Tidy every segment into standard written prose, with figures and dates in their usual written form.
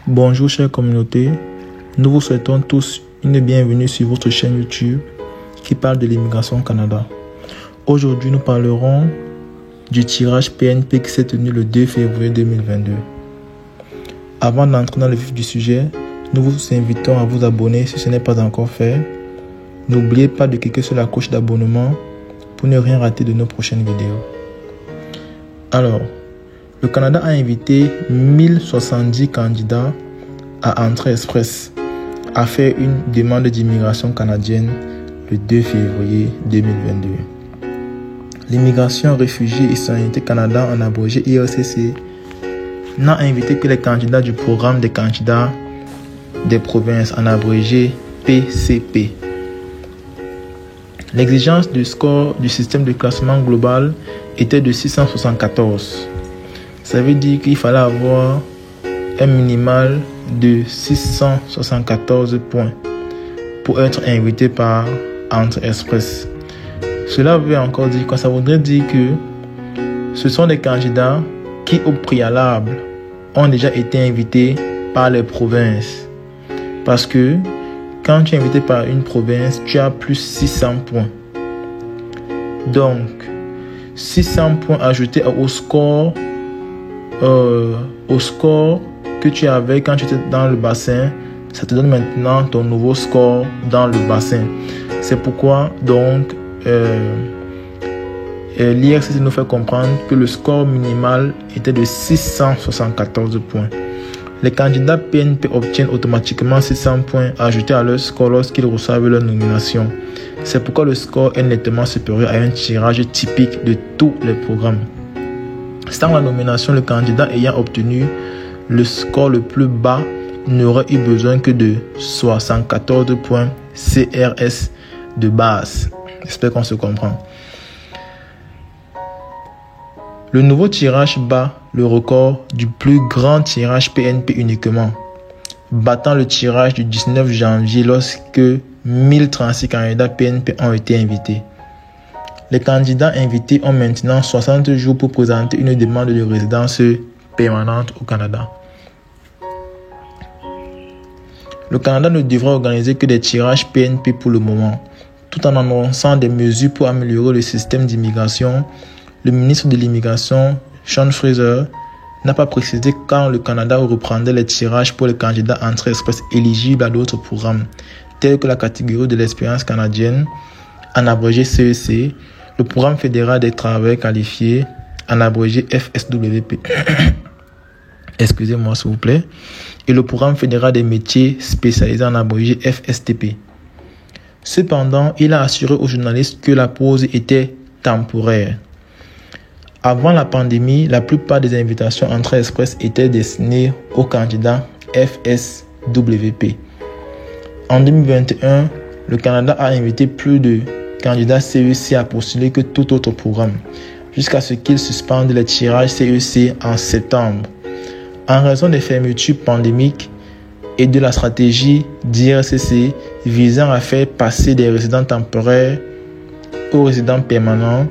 Bonjour chère communauté, nous vous souhaitons tous une bienvenue sur votre chaîne YouTube qui parle de l'immigration au Canada. Aujourd'hui nous parlerons du tirage PNP qui s'est tenu le 2 février 2022. Avant d'entrer dans le vif du sujet, nous vous invitons à vous abonner si ce n'est pas encore fait. N'oubliez pas de cliquer sur la cloche d'abonnement pour ne rien rater de nos prochaines vidéos. Alors, le Canada a invité 1070 candidats à Entrée Express à faire une demande d'immigration canadienne le 2 février 2022. L'immigration, réfugiés et Solidarité Canada, en abrégé IRCC, n'a invité que les candidats du programme des candidats des provinces, en abrégé PCP. L'exigence du score du système de classement global était de 674. Ça veut dire qu'il fallait avoir un minimal de 674 points pour être invité par Entrée Express. Cela veut encore dire quoi? Ça voudrait dire que ce sont des candidats qui, au préalable, ont déjà été invités par les provinces. Parce que quand tu es invité par une province, tu as plus 600 points. Donc, 600 points ajoutés au score que tu avais quand tu étais dans le bassin, ça te donne maintenant ton nouveau score dans le bassin. C'est pourquoi donc l'IRCC nous fait comprendre que le score minimal était de 674 points. Les candidats PNP obtiennent automatiquement 600 points ajoutés à leur score lorsqu'ils reçoivent leur nomination. C'est pourquoi le score est nettement supérieur à un tirage typique de tous les programmes. Sans la nomination, le candidat ayant obtenu le score le plus bas n'aurait eu besoin que de 74 points CRS de base. J'espère qu'on se comprend. Le nouveau tirage bat le record du plus grand tirage PNP uniquement, battant le tirage du 19 janvier lorsque 1036 candidats PNP ont été invités. Les candidats invités ont maintenant 60 jours pour présenter une demande de résidence permanente au Canada. Le Canada ne devra organiser que des tirages PNP pour le moment. Tout en annonçant des mesures pour améliorer le système d'immigration, le ministre de l'Immigration, Sean Fraser, n'a pas précisé quand le Canada reprendrait les tirages pour les candidats Entrée Express éligibles à d'autres programmes, tels que la catégorie de l'expérience canadienne, en abrégé CEC, le programme fédéral des travailleurs qualifiés, en abrégé FSWP, excusez-moi s'il vous plaît, et le programme fédéral des métiers spécialisés, en abrégé FSTP. Cependant, il a assuré aux journalistes que la pause était temporaire. Avant la pandémie, la plupart des invitations Entrée Express étaient destinées aux candidats FSWP. En 2021, le Canada a invité plus de candidats CEC à postuler que tout autre programme, jusqu'à ce qu'il suspende les tirages CEC en septembre. En raison des fermetures pandémiques et de la stratégie d'IRCC visant à faire passer des résidents temporaires aux résidents permanents,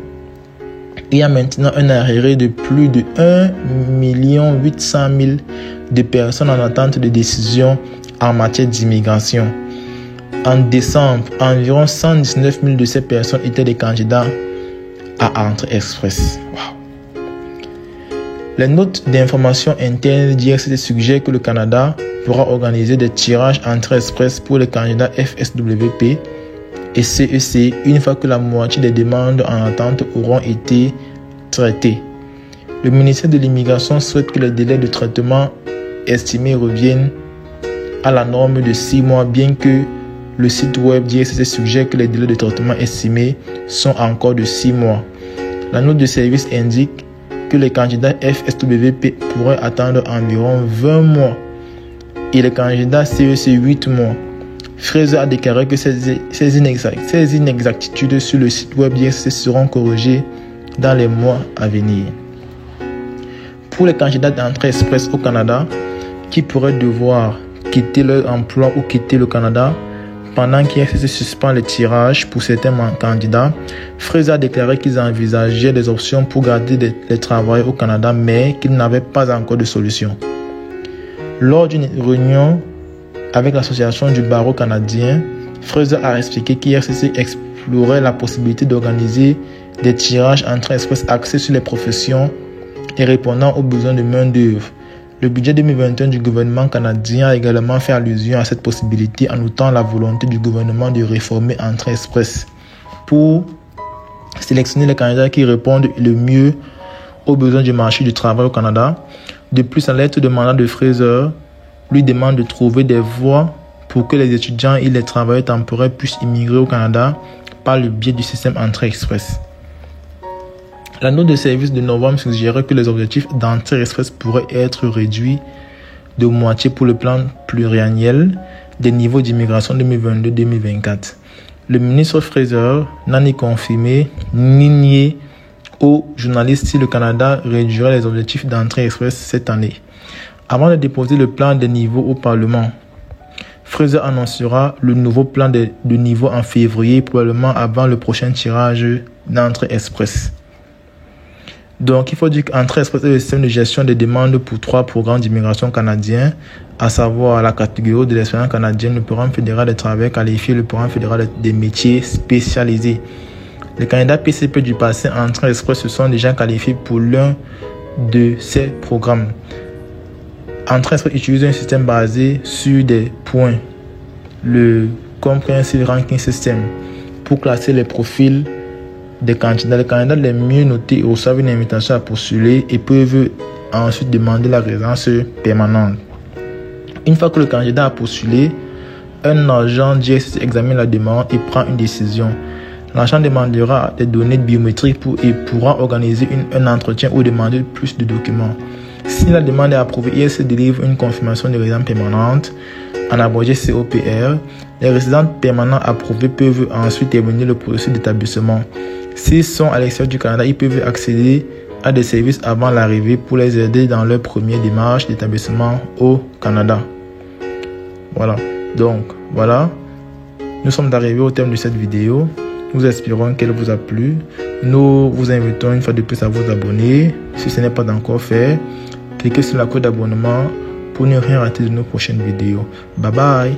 il y a maintenant un arriéré de plus de 1 800 000 de personnes en attente de décision en matière d'immigration. En décembre, environ 119 000 de ces personnes étaient des candidats à Entrée Express. Wow. Les notes d'information interne d'IRCC suggèrent que le Canada pourra organiser des tirages Entrée Express pour les candidats FSWP et CEC une fois que la moitié des demandes en attente auront été traitées. Le ministère de l'Immigration souhaite que les délais de traitement estimés reviennent à la norme de 6 mois, bien que le site web d'IRCC suggère que les délais de traitement estimés sont encore de 6 mois. La note de service indique que les candidats FSWP pourraient attendre environ 20 mois et les candidats CEC 8 mois. Fraser a déclaré que ces inexactitudes sur le site web d'IRCC seront corrigées dans les mois à venir. Pour les candidats d'Entrée Express au Canada qui pourraient devoir quitter leur emploi ou quitter le Canada pendant qu'IRCC suspend les tirages pour certains candidats, Fraser a déclaré qu'ils envisageaient des options pour garder les travailleurs au Canada mais qu'ils n'avaient pas encore de solution. Lors d'une réunion avec l'association du barreau canadien, Fraser a expliqué qu'IRCC explorait la possibilité d'organiser des tirages en train express axés sur les professions et répondant aux besoins de main-d'œuvre. Le budget 2021 du gouvernement canadien a également fait allusion à cette possibilité en notant la volonté du gouvernement de réformer en train express pour sélectionner les candidats qui répondent le mieux aux besoins du marché du travail au Canada. De plus, la lettre de mandat de Fraser lui demande de trouver des voies pour que les étudiants et les travailleurs temporaires puissent immigrer au Canada par le biais du système Entrée Express. La note de service de novembre suggérait que les objectifs d'Entrée Express pourraient être réduits de moitié pour le plan pluriannuel des niveaux d'immigration 2022-2024. Le ministre Fraser n'a ni confirmé ni nié aux journalistes si le Canada réduirait les objectifs d'Entrée Express cette année. Avant de déposer le plan des niveaux au Parlement, Fraser annoncera le nouveau plan de niveau en février, probablement avant le prochain tirage d'Entrée Express. Donc, il faut dire qu'Entrée Express est le système de gestion des demandes pour 3 programmes d'immigration canadiens, à savoir la catégorie de l'expérience canadienne, le programme fédéral des travailleurs qualifiés, le programme fédéral des métiers spécialisés. Les candidats PCP du passé Entrée Express se sont déjà qualifiés pour l'un de ces programmes. Entrée Express utilise un système basé sur des points, le Comprehensive Ranking System, pour classer les profils des candidats. Les candidats les mieux notés reçoivent une invitation à postuler et peuvent ensuite demander la résidence permanente. Une fois que le candidat a postulé, un agent d'IRCC examine la demande et prend une décision. L'agent demandera des données biométriques et pourra organiser un entretien ou demander plus de documents. Si la demande est approuvée, IRCC délivre une confirmation de résidence permanente, en abrégé COPR. Les résidents permanents approuvés peuvent ensuite terminer le processus d'établissement. S'ils sont à l'extérieur du Canada, ils peuvent accéder à des services avant l'arrivée pour les aider dans leur première démarche d'établissement au Canada. Voilà. Donc, voilà. Nous sommes arrivés au terme de cette vidéo. Nous espérons qu'elle vous a plu. Nous vous invitons une fois de plus à vous abonner. Si ce n'est pas encore fait, cliquez sur la cloche d'abonnement pour ne rien rater de nos prochaines vidéos. Bye bye.